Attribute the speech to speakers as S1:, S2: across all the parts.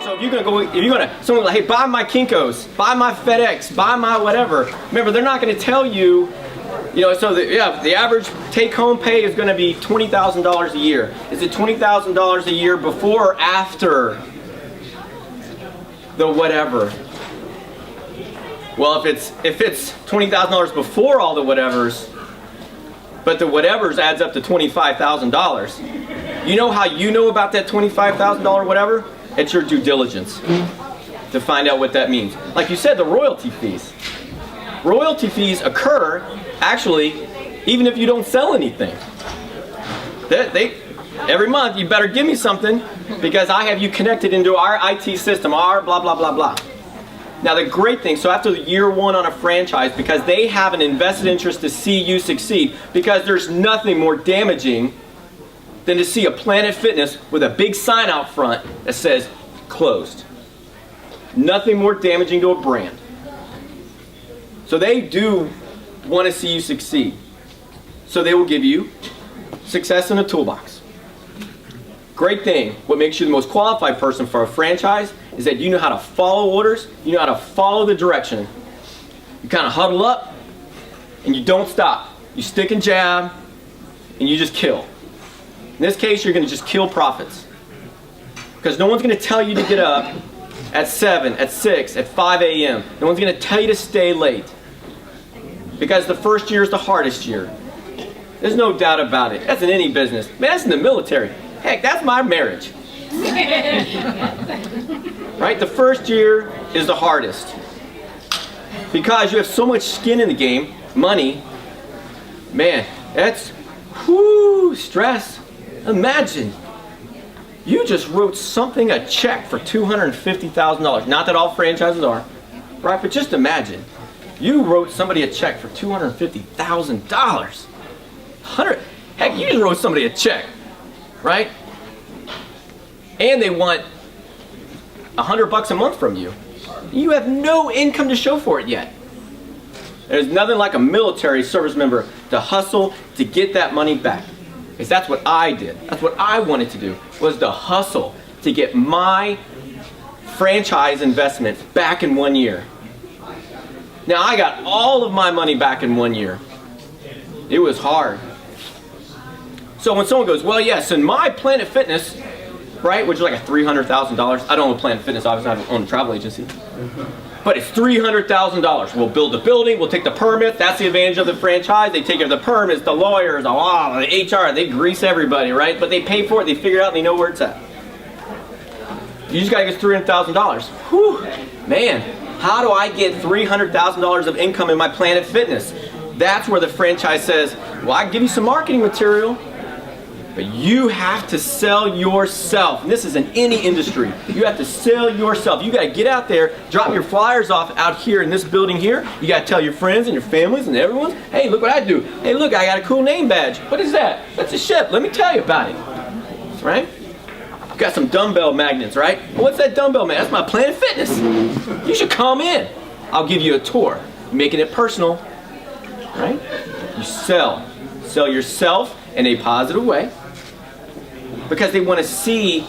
S1: So if you're gonna, someone like, hey, buy my Kinko's, buy my FedEx, buy my whatever. Remember, they're not gonna tell you, so the average take-home pay is gonna be $20,000 a year. Is it $20,000 a year before or after the whatever? Well, if it's $20,000 before all the whatevers, but the whatevers adds up to $25,000, you know how you know about that $25,000 whatever? It's your due diligence to find out what that means. Like you said, the royalty fees. Royalty fees occur, actually, even if you don't sell anything. Every month, you better give me something because I have you connected into our IT system, our blah, blah, blah, blah. Now the great thing, so after year one on a franchise, because they have an invested interest to see you succeed, because there's nothing more damaging than to see a Planet Fitness with a big sign out front that says closed. Nothing more damaging to a brand. So they do want to see you succeed. So they will give you success in a toolbox. Great thing, what makes you the most qualified person for a franchise is that you know how to follow orders, you know how to follow the direction. You kind of huddle up and you don't stop. You stick and jab and you just kill. In this case, you're going to just kill profits. Because no one's going to tell you to get up at 7, at 6, at 5 a.m. No one's going to tell you to stay late. Because the first year is the hardest year. There's no doubt about it. That's in any business. Man, that's in the military. Heck, that's my marriage. Right? The first year is the hardest. Because you have so much skin in the game, money, man, that's stress. Imagine, you just wrote a check for $250,000. Not that all franchises are, right? But just imagine, you wrote somebody a check for $250,000. Heck, you just wrote somebody a check, right? And they want $100 a month from you. You have no income to show for it yet. There's nothing like a military service member to hustle to get that money back. Because that's what I did. That's what I wanted to do, was to hustle to get my franchise investment back in 1 year. Now I got all of my money back in 1 year. It was hard. So when someone goes, well, yes, in my Planet Fitness, right, which is like a $300,000. I don't own Planet Fitness, obviously I own a travel agency. But it's $300,000. We'll build the building, we'll take the permit. That's the advantage of the franchise. They take care of the permits, the lawyers, the HR, they grease everybody, right? But they pay for it, they figure it out, and they know where it's at. You just gotta get $300,000. Whew, man, how do I get $300,000 of income in my Planet Fitness? That's where the franchise says, well, I can give you some marketing material, but you have to sell yourself. And this is in any industry. You have to sell yourself. You got to get out there, drop your flyers off out here in this building here. You got to tell your friends and your families and everyone, hey, look what I do. Hey, look, I got a cool name badge. What is that? That's a ship. Let me tell you about it. Right? You got some dumbbell magnets, right? Well, what's that dumbbell magnet? That's my Planet Fitness. You should come in. I'll give you a tour. Making it personal. Right? You sell. Sell yourself in a positive way. Because they want to see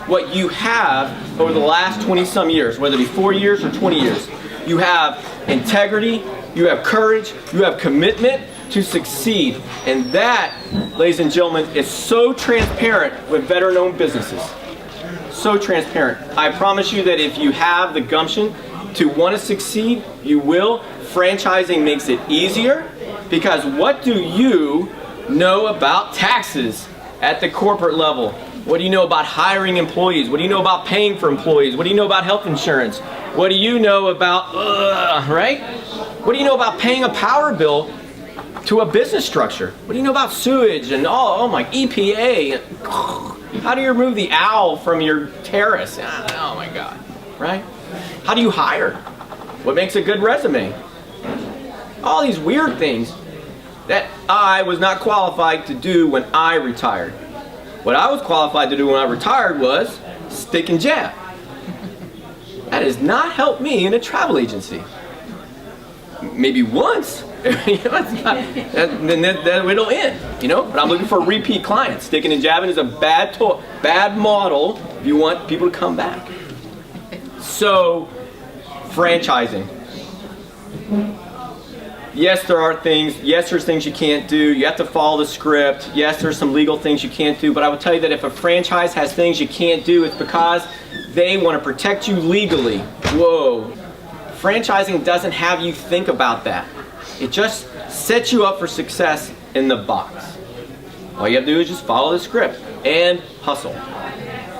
S1: what you have over the last 20-some years, whether it be 4 years or 20 years. You have integrity, you have courage, you have commitment to succeed. And that, ladies and gentlemen, is so transparent with veteran-owned businesses. So transparent. I promise you that if you have the gumption to want to succeed, you will. Franchising makes it easier because what do you know about taxes? At the corporate level, what do you know about hiring employees? What do you know about paying for employees? What do you know about health insurance? What do you know about, right? What do you know about paying a power bill to a business structure? What do you know about sewage and oh my EPA? How do you remove the owl from your terrace? Oh my God, right? How do you hire? What makes a good resume? All these weird things that I was not qualified to do when I retired. What I was qualified to do when I retired was stick and jab. That has not helped me in a travel agency. Maybe once, then it'll end, But I'm looking for repeat clients. Sticking and jabbing is a bad model if you want people to come back. So, franchising. Yes, there are things. Yes, there's things you can't do. You have to follow the script. Yes, there's some legal things you can't do. But I would tell you that if a franchise has things you can't do, it's because they want to protect you legally. Whoa. Franchising doesn't have you think about that. It just sets you up for success in the box. All you have to do is just follow the script and hustle.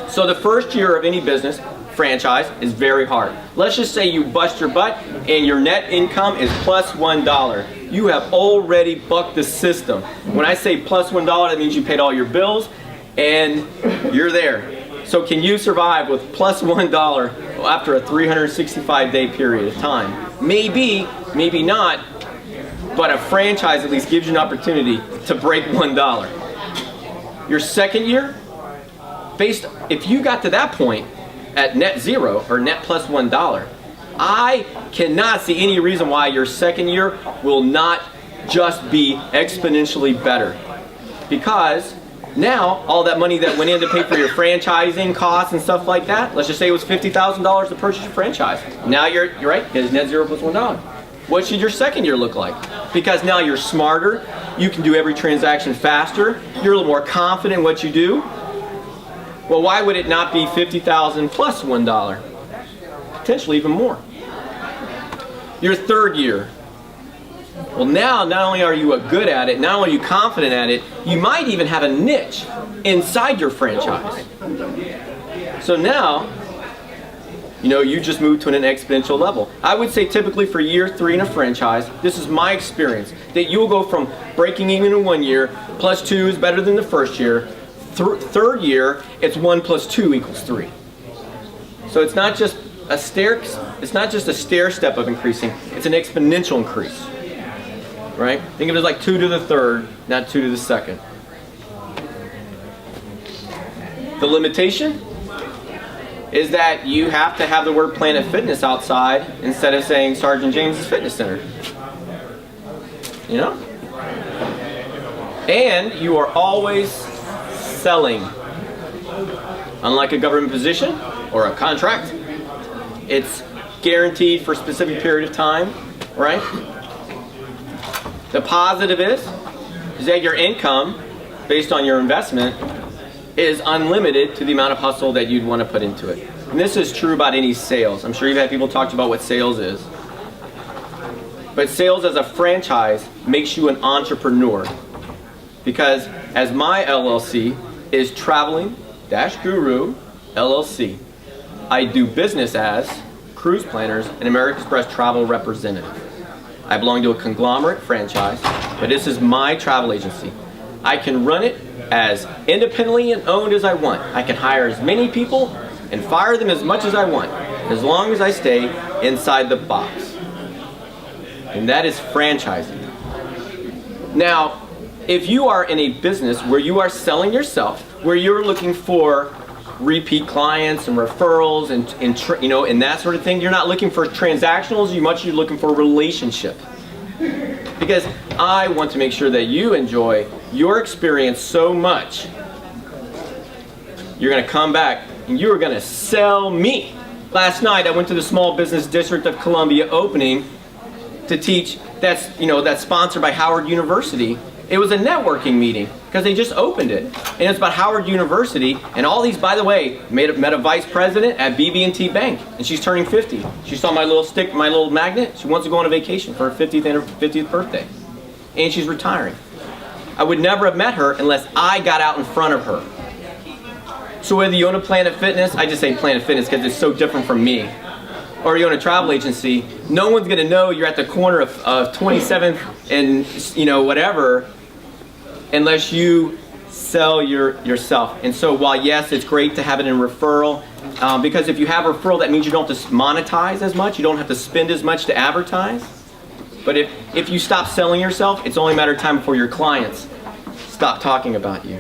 S1: So the first year of any business franchise is very hard. Let's just say you bust your butt and your net income is plus $1. You have already bucked the system. When I say plus $1, that means you paid all your bills and you're there. So can you survive with plus $1 after a 365-day period of time? Maybe, maybe not, but a franchise at least gives you an opportunity to break $1. Your second year, if you got to that point at net zero or net plus $1, I cannot see any reason why your second year will not just be exponentially better. Because now all that money that went in to pay for your franchising costs and stuff like that, let's just say it was $50,000 to purchase your franchise. Now you're right, it's net zero plus $1. What should your second year look like? Because now you're smarter, you can do every transaction faster, you're a little more confident in what you do. Well, why would it not be $50,000 plus $1? Potentially even more. Your third year. Well, now not only are you good at it, not only are you confident at it, you might even have a niche inside your franchise. So now, you just moved to an exponential level. I would say typically for year 3 in a franchise, this is my experience, that you'll go from breaking even in 1 year, plus 2 is better than the first year. Third year, it's 1 plus 2 equals 3. So it's not just a stair step of increasing, it's an exponential increase. Right? Think of it as like 2 to the third, not 2 to the second. The limitation is that you have to have the word Planet Fitness outside instead of saying Sergeant James's Fitness Center. And you are always selling. Unlike a government position or a contract, it's guaranteed for a specific period of time, right? The positive is that your income, based on your investment, is unlimited to the amount of hustle that you'd want to put into it. And this is true about any sales. I'm sure you've had people talk about what sales is. But sales as a franchise makes you an entrepreneur. Because as my LLC is Traveling-Guru LLC, I do business as Cruise Planners and American Express Travel Representative. I belong to a conglomerate franchise, but this is my travel agency. I can run it as independently and owned as I want. I can hire as many people and fire them as much as I want, as long as I stay inside the box. And that is franchising. Now, if you are in a business where you are selling yourself, where you're looking for repeat clients and referrals and that sort of thing, you're not looking for transactionals, you're looking for a relationship. Because I want to make sure that you enjoy your experience so much, you're going to come back and you're going to sell me. Last night I went to the Small Business District of Columbia opening to teach. That's sponsored by Howard University. It was a networking meeting because they just opened it, and it's about Howard University. And all these, by the way, met a vice president at BB&T Bank, and she's turning 50. She saw my little stick, my little magnet. She wants to go on a vacation for her 50th birthday, and she's retiring. I would never have met her unless I got out in front of her. So whether you own a Planet Fitness, I just say Planet Fitness because it's so different from me, or you own a travel agency, no one's going to know you're at the corner of 27th and whatever, unless you sell yourself. And so while yes, it's great to have it in referral, because if you have referral, that means you don't have to monetize as much, you don't have to spend as much to advertise. But if you stop selling yourself, it's only a matter of time before your clients stop talking about you.